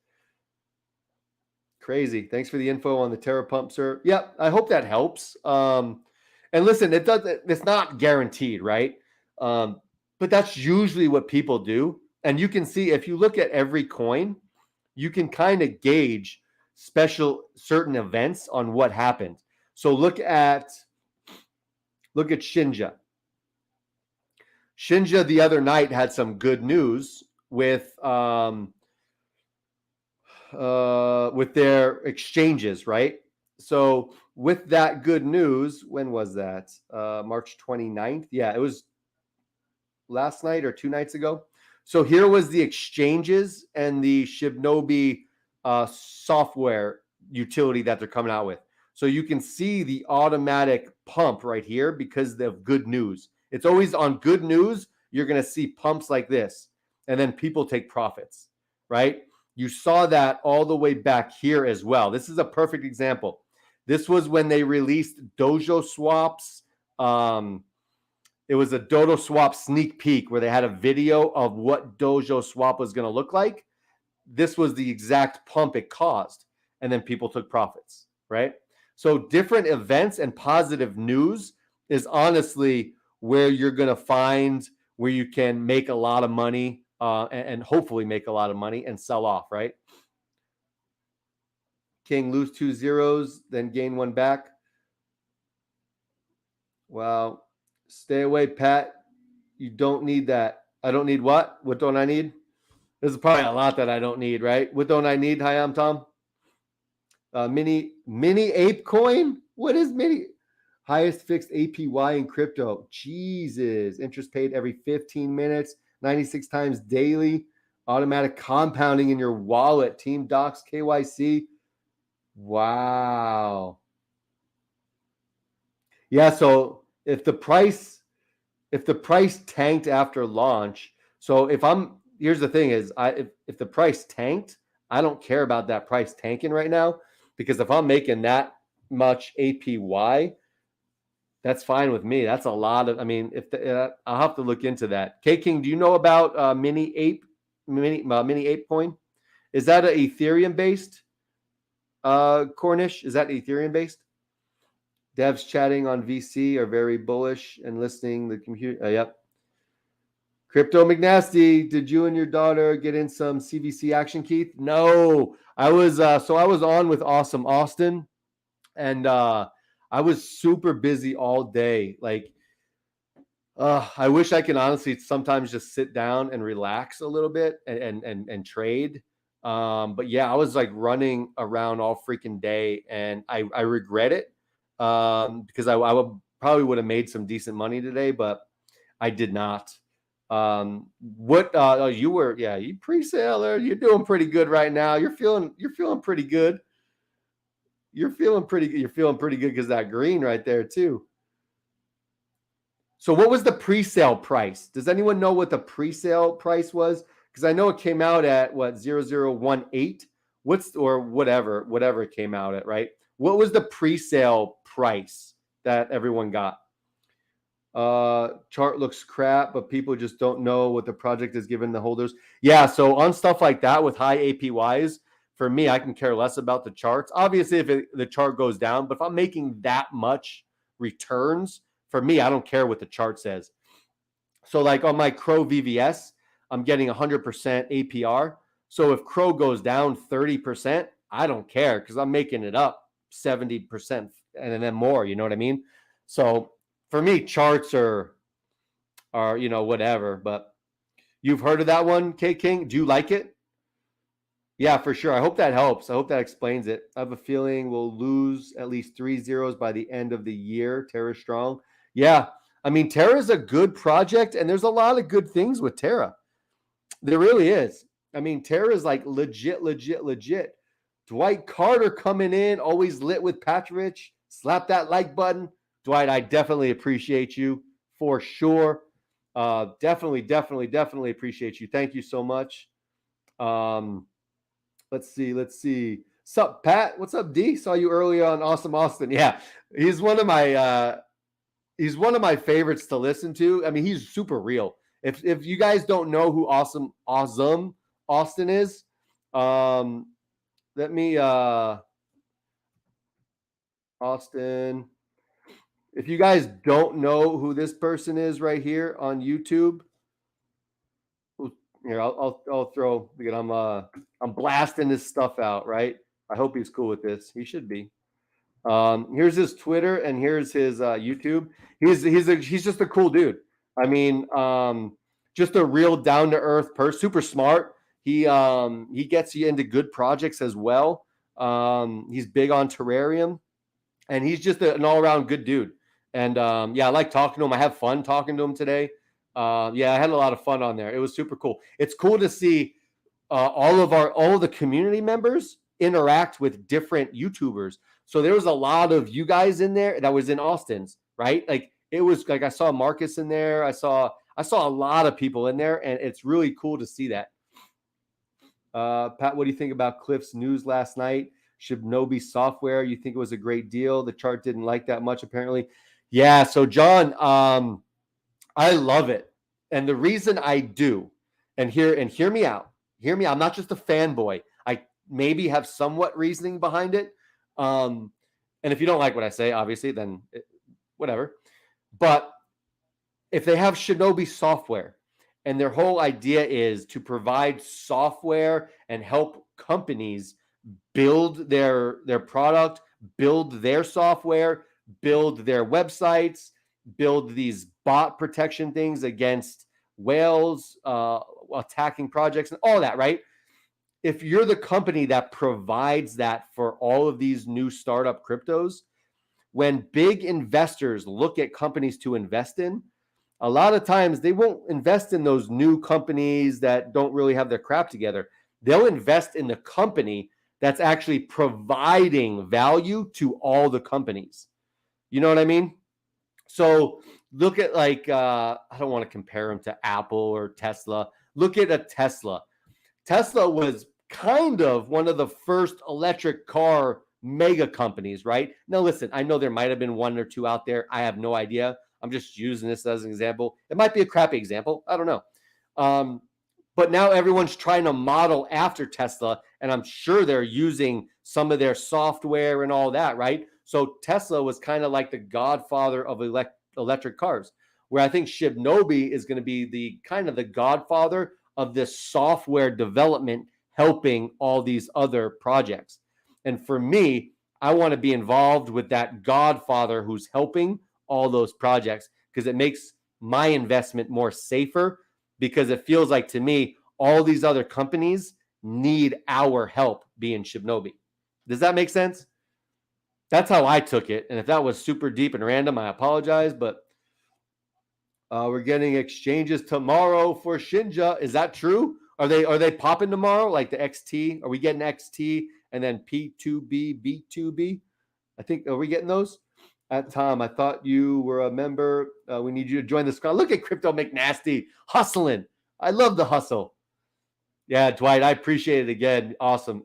crazy. Thanks for the info on the Tera pump, sir. Yeah, I hope that helps. And listen, it's not guaranteed, right? But that's usually what people do. And you can see, if you look at every coin, you can kind of gauge certain events on what happened. So look at Shinja. Shinja the other night had some good news with their exchanges, right? So with that good news, when was that? March 29th? Yeah, it was last night or 2 nights ago. So here was the exchanges and the Shibnobi software utility that they're coming out with. So you can see the automatic pump right here because of good news. It's always on good news, you're going to see pumps like this, and then people take profits, right? You saw that all the way back here as well. This is a perfect example. This was when they released Dojo Swaps. It was a Dojo Swap sneak peek where they had a video of what Dojo Swap was going to look like. This was the exact pump it caused, and then people took profits, right? So different events and positive news is honestly where you're going to find where you can make a lot of money and hopefully make a lot of money and sell off, right? King lose 2 zeros, then gain 1 back. Wow. Stay away, Pat. You don't need that. I don't need what? What don't I need? There's probably a lot that I don't need, right? What don't I need? Hi, I'm Tom. Mini ape coin? What is mini? Highest fixed APY in crypto. Jesus. Interest paid every 15 minutes, 96 times daily. Automatic compounding in your wallet. Team Docs, KYC. Wow. Yeah, so if the price tanked after launch, so here's the thing is, if the price tanked, I don't care about that price tanking right now, because if I'm making that much APY, that's fine with me. That's a lot of, I mean, I'll have to look into that. K King, do you know about mini ape coin? Is that an Ethereum based Cornish? Is that Ethereum based? Devs chatting on VC are very bullish and listening the computer. Yep. Crypto McNasty, did you and your daughter get in some CVC action, Keith? No, I was on with Awesome Austin, and I was super busy all day. Like, I wish I could honestly sometimes just sit down and relax a little bit and trade. But yeah, I was like running around all freaking day, and I regret it. Because I would have made some decent money today, but I did not. You pre-saler, you're doing pretty good right now. You're feeling pretty good. You're feeling pretty good because that green right there too. So what was the pre-sale price? Does anyone know what the pre-sale price was? Because I know it came out at what 0018. Whatever it came out at, right? What was the pre-sale price that everyone got? Chart looks crap, but people just don't know what the project is giving the holders. Yeah, so on stuff like that with high APYs, for me, I can care less about the charts. Obviously, if the chart goes down, but if I'm making that much returns, for me, I don't care what the chart says. So like on my Crow VVS, I'm getting 100% APR. So if Crow goes down 30%, I don't care because I'm making it up 70% and then more, you know what I mean? So for me, charts are whatever, but you've heard of that one, K King? Do you like it? Yeah, for sure. I hope that helps. I hope that explains it. I have a feeling we'll lose at least 3 zeros by the end of the year. Tera strong. Yeah. I mean, Tera is a good project, and there's a lot of good things with Tera. There really is. I mean, Tera is like legit. Dwight Carter coming in, always lit with Patrovich. Slap that like button. Dwight, I definitely appreciate you for sure. Definitely appreciate you. Thank you so much. Let's see. Sup, Pat? What's up, D? Saw you earlier on Awesome Austin. Yeah, he's one of my favorites to listen to. I mean, he's super real. If you guys don't know who Awesome Austin is, let me Austin. If you guys don't know who this person is right here on YouTube, here I'll throw. Again, I'm blasting this stuff out, right? I hope he's cool with this. He should be. Here's his Twitter and here's his YouTube. He's just a cool dude. I mean, just a real down to earth person, super smart. He gets you into good projects as well. He's big on terrarium, and he's just an all around good dude. And I like talking to him. I have fun talking to him today. I had a lot of fun on there. It was super cool. It's cool to see all of the community members interact with different YouTubers. So there was a lot of you guys in there that was in Austin's, right? Like it was like I saw Marcus in there. I saw a lot of people in there, and it's really cool to see that. Pat, what do you think about Cliff's news last night? Shibnobi software, you think it was a great deal? The chart didn't like that much, apparently. Yeah, so John, I love it. And the reason I do, and hear me out. Hear me. I'm not just a fanboy. I maybe have somewhat reasoning behind it. And if you don't like what I say, obviously, then whatever. But if they have Shibnobi software and their whole idea is to provide software and help companies build their product, build their software, build their websites, build these bot protection things against whales, attacking projects and all that, right? If you're the company that provides that for all of these new startup cryptos, when big investors look at companies to invest in, a lot of times they won't invest in those new companies that don't really have their crap together. They'll invest in the company that's actually providing value to all the companies. You know what I mean? So look at like, I don't want to compare them to Apple or Tesla. Look at a Tesla. Tesla was kind of one of the first electric car mega companies, right? Now, listen, I know there might have been one or two out there. I have no idea. I'm just using this as an example. It might be a crappy example. I don't know. But now everyone's trying to model after Tesla, and I'm sure they're using some of their software and all that, right? So Tesla was kind of like the godfather of electric cars, where I think Shibnobi is going to be the kind of the godfather of this software development, helping all these other projects. And for me, I want to be involved with that godfather who's helping all those projects, because it makes my investment more safer, because it feels like to me, all these other companies need our help being Shibnobi. Does that make sense? That's how I took it. And if that was super deep and random, I apologize, but we're getting exchanges tomorrow for Shinja. Is that true? Are they popping tomorrow? Like the XT? Are we getting XT and then P2B, B2B? I think, are we getting those? At Tom, I thought you were a member. We need you to join the squad. Look at Crypto McNasty hustling. I love the hustle. Yeah, Dwight, I appreciate it again. Awesome.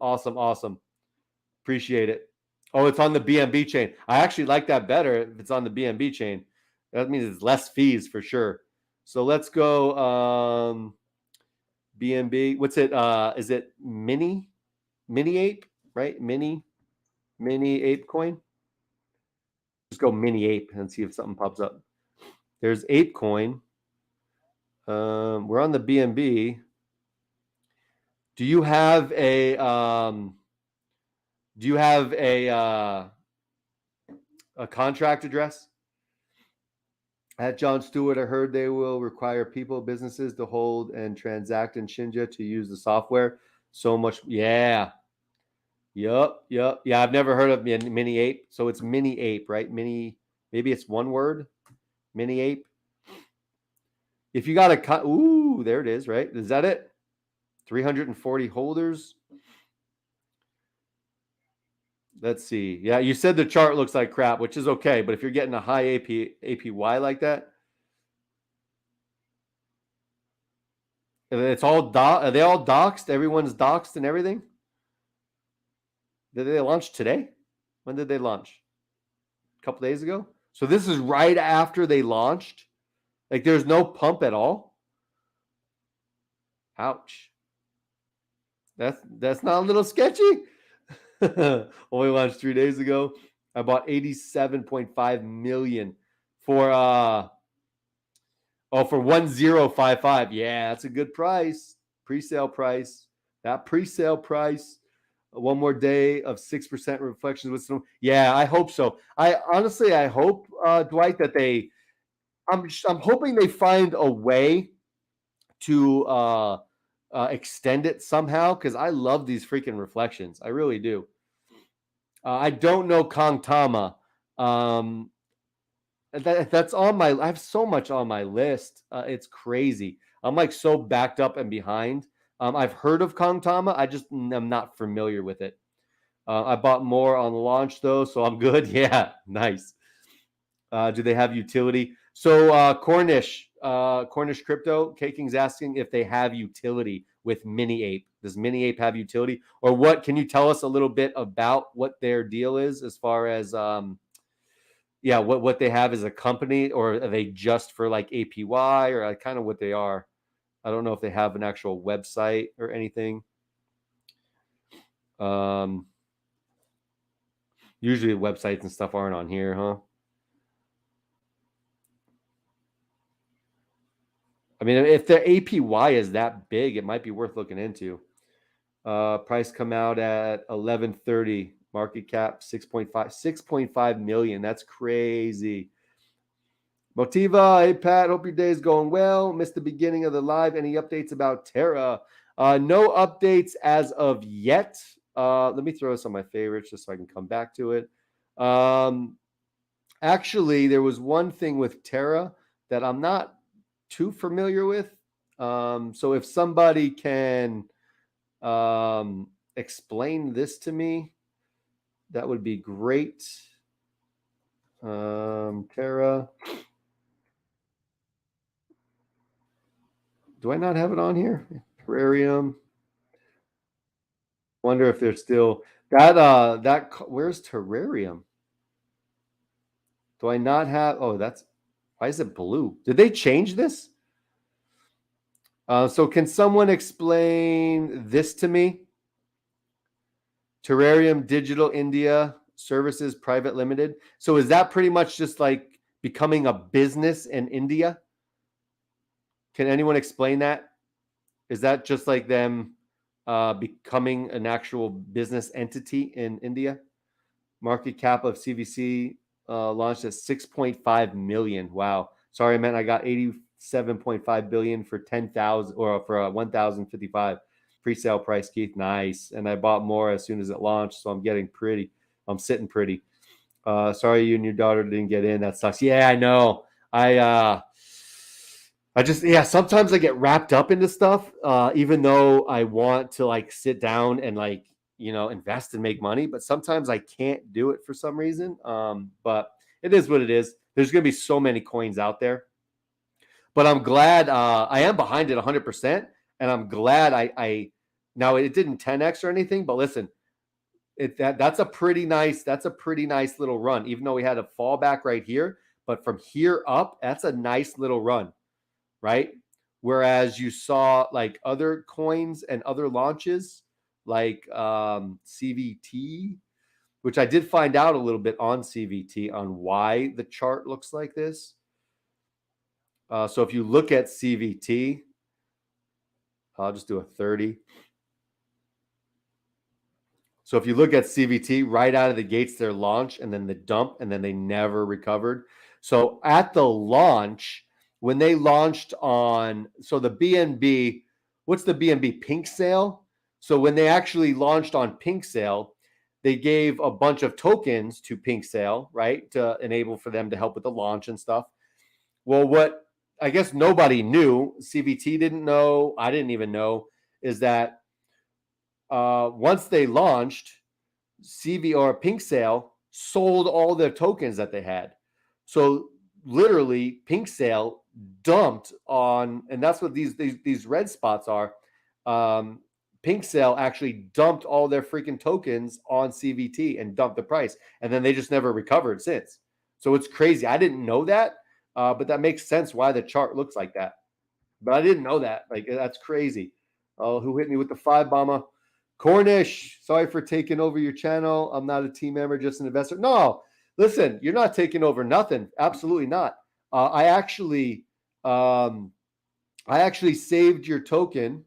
Appreciate it. Oh, it's on the BNB chain. I actually like that better if it's on the BNB chain. That means it's less fees for sure. So let's go BNB. What's it? Is it Mini Ape, right? Mini Ape coin. Just go Mini Ape and see if something pops up. There's Ape coin. We're on the BNB. Do you have a contract address? At John Stewart, I heard they will require businesses to hold and transact in Shinja to use the software. So much. Yeah. Yup. Yeah, I've never heard of Mini Ape. So it's Mini Ape, right? Maybe it's one word. Mini Ape. If you got there it is, right? Is that it? 340 holders. Let's see. Yeah, you said the chart looks like crap, which is okay. But if you're getting a high APY like that, it's all are they all doxed? Everyone's doxed and everything? Did they launch today? When did they launch? A couple days ago? So this is right after they launched? Like there's no pump at all? Ouch. That's not a little sketchy? Only launched 3 days ago. I bought 87.5 million for 1055. Yeah, that's a good price. Pre-sale price. That pre-sale price. One more day of 6% reflections with some. Yeah, I hope so. I honestly hope, Dwight, that they I'm hoping they find a way to extend it somehow, because I love these freaking reflections. I really do. I don't know Kong Tama. That's on my. I have so much on my list. It's crazy. I'm like so backed up and behind. I've heard of Kong Tama. I just am not familiar with it. I bought more on launch though, so I'm good. Yeah, nice. Do they have utility? So Cornish Crypto, K-King's asking if they have utility with Mini Ape. Does Mini Ape have utility? Or what? Can you tell us a little bit about what their deal is as far as what they have as a company, or are they just for like APY, or kind of what they are? I don't know if they have an actual website or anything. Usually websites and stuff aren't on here, huh? I mean, if their APY is that big, it might be worth looking into. Price come out at 11.30. Market cap 6.5 million. That's crazy. Motiva, hey Pat, hope your day is going well. Missed the beginning of the live. Any updates about Tera? No updates as of yet. Let me throw some of my favorites just so I can come back to it. Actually, there was one thing with Tera that I'm not too familiar with. So if somebody can explain this to me, that would be great. Tera. Do I not have it on here? Terrarium. Wonder if they're still that where's Terrarium? Do I not have? Oh, that's why is it blue? Did they change this? So can someone explain this to me? Terrarium Digital India Services Private Limited. So is that pretty much just like becoming a business in India? Can anyone explain that? Is that just like them becoming an actual business entity in India? Market cap of CVC launched at 6.5 million. Wow. Sorry, man. I got 87.5 billion for 10,000 or for 1,055 pre-sale price, Keith. Nice. And I bought more as soon as it launched, so I'm getting pretty. I'm sitting pretty. Sorry you and your daughter didn't get in. That sucks. Yeah, I know. I just sometimes I get wrapped up into stuff, even though I want to like sit down and like invest and make money, but sometimes I can't do it for some reason. But it is what it is. There's gonna be so many coins out there, but I'm glad I am behind it 100%, and I'm glad I now it didn't 10x or anything, but listen, that's a pretty nice little run, even though we had a fallback right here, but from here up, that's a nice little run. Right? Whereas you saw like other coins and other launches like CVT, which I did find out a little bit on CVT on why the chart looks like this. So if you look at CVT, I'll just do a 30. So if you look at CVT right out of the gates, their launch and then the dump, and then they never recovered. So at the launch, when they launched on, so the BNB, what's the BNB? Pink Sale. So when they actually launched on Pink Sale, they gave a bunch of tokens to Pink Sale, right, to enable for them to help with the launch and stuff. Well, what I guess nobody knew, CVT didn't know, I didn't even know, is that once they launched, Pink Sale sold all their tokens that they had. So literally, Pink Sale dumped on, and that's what these red spots are. Pink Sale actually dumped all their freaking tokens on CVT and dumped the price, and then they just never recovered since. So it's crazy. I didn't know that, but that makes sense why the chart looks like that. But I didn't know that. Like, that's crazy. Oh, who hit me with the 5 bomber? Cornish, sorry for taking over your channel. I'm not a team member, just an investor. No, listen, you're not taking over nothing. Absolutely not. I actually saved your token,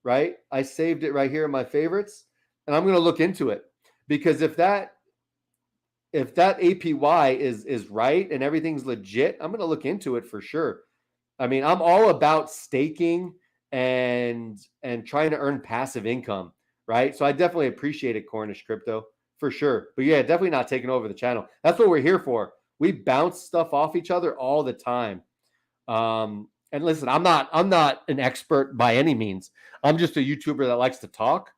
right? I saved it right here in my favorites, and I'm going to look into it, because if that if that APY is right and everything's legit, I'm going to look into it for sure. I mean, I'm all about staking and trying to earn passive income, right? So I definitely appreciate it, Cornish Crypto, for sure. But yeah, definitely not taking over the channel. That's what we're here for. We bounce stuff off each other all the time. And listen, I'm not an expert by any means. I'm just a YouTuber that likes to talk.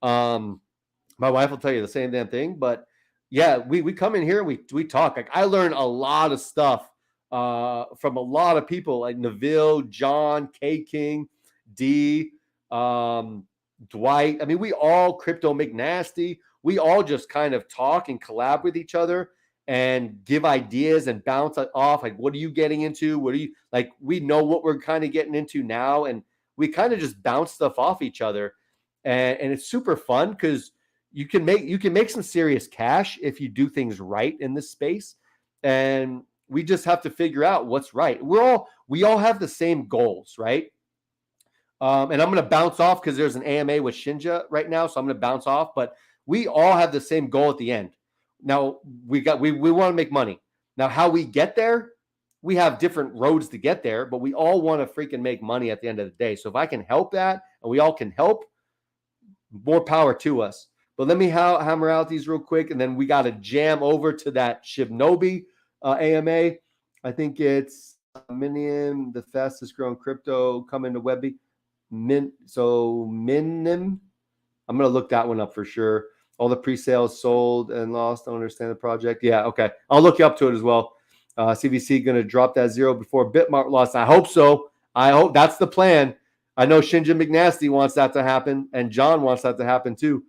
My wife will tell you the same damn thing, but yeah, we come in here and we talk. Like I learn a lot of stuff from a lot of people like Neville, John, K King, D, Dwight. I mean, we all Crypto McNasty. We all just kind of talk and collab with each other and give ideas and bounce off. Like, what are you getting into? What are you like? We know what we're kind of getting into now, and we kind of just bounce stuff off each other, and it's super fun because you can make some serious cash if you do things right in this space, and we just have to figure out what's right. We all have the same goals, right? And I'm going to bounce off because there's an AMA with Shinja right now, so I'm going to bounce off. But we all have the same goal at the end. Now we want to make money. Now how we get there, we have different roads to get there, but we all want to freaking make money at the end of the day. So if I can help that, and we all can help, more power to us. But let me hammer out these real quick, and then we got to jam over to that Shibnobi AMA. I think it's Minium, the fastest growing crypto coming to Webby. Minim. I'm going to look that one up for sure. All the pre-sales sold and lost. I don't understand the project. Yeah, okay. I'll look you up to it as well. CVC going to drop that zero before Bitmart loss. I hope so. I hope that's the plan. I know Shinja McNasty wants that to happen, and John wants that to happen too.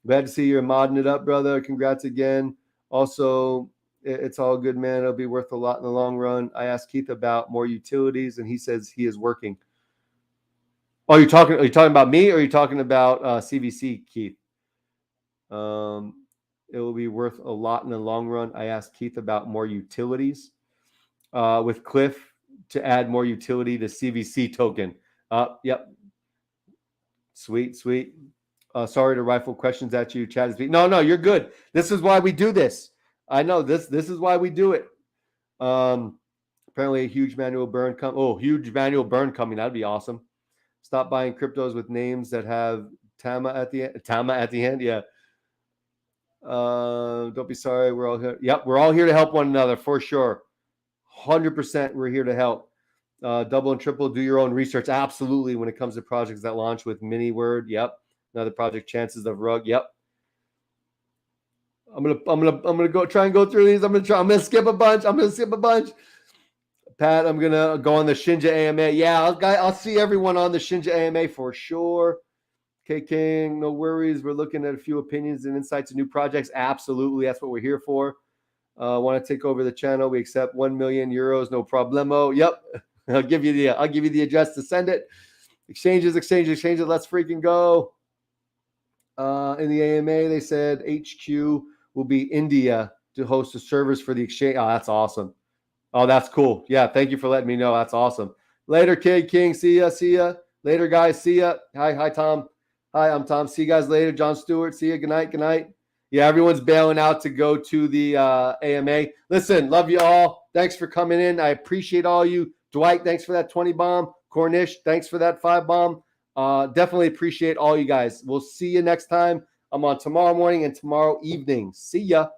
Glad to see you're modding it up, brother. Congrats again. Also, it's all good, man. It'll be worth a lot in the long run. I asked Keith about more utilities, and he says he is working. Oh, are you talking about me, or are you talking about CVC, Keith? It will be worth a lot in the long run. I asked Keith about more utilities with Cliff to add more utility to CVC token. Yep. Sweet. Sorry to rifle questions at you, Chad. No, you're good. This is why we do this. I know this is why we do it. Apparently a huge manual burn huge manual burn coming. That'd be awesome. Stop buying cryptos with names that have Tama at the end. Yeah. Don't be sorry. We're all here. Yep, we're all here to help one another for sure. 100% we're here to help. Double and triple, do your own research. Absolutely, when it comes to projects that launch with mini word. Yep. Another project, chances of rug. Yep. I'm gonna go try and go through these. I'm gonna skip a bunch. Pat, I'm gonna go on the Shinja AMA. Yeah, I'll see everyone on the Shinja AMA for sure. K King, no worries. We're looking at a few opinions and insights of new projects. Absolutely, that's what we're here for. Want to take over the channel? We accept 1 million euros, no problemo. Yep, I'll give you the address to send it. Exchanges. Let's freaking go. In the AMA, they said HQ will be India to host the servers for the exchange. Oh, that's awesome. Oh, that's cool. Yeah, thank you for letting me know. That's awesome. Later, Kid King. See ya. Later, guys. See ya. Hi, Tom. Hi, I'm Tom. See you guys later. John Stewart. See ya. Good night. Yeah, everyone's bailing out to go to the AMA. Listen, love you all. Thanks for coming in. I appreciate all you. Dwight, thanks for that 20 bomb. Cornish, thanks for that 5 bomb. Definitely appreciate all you guys. We'll see you next time. I'm on tomorrow morning and tomorrow evening. See ya.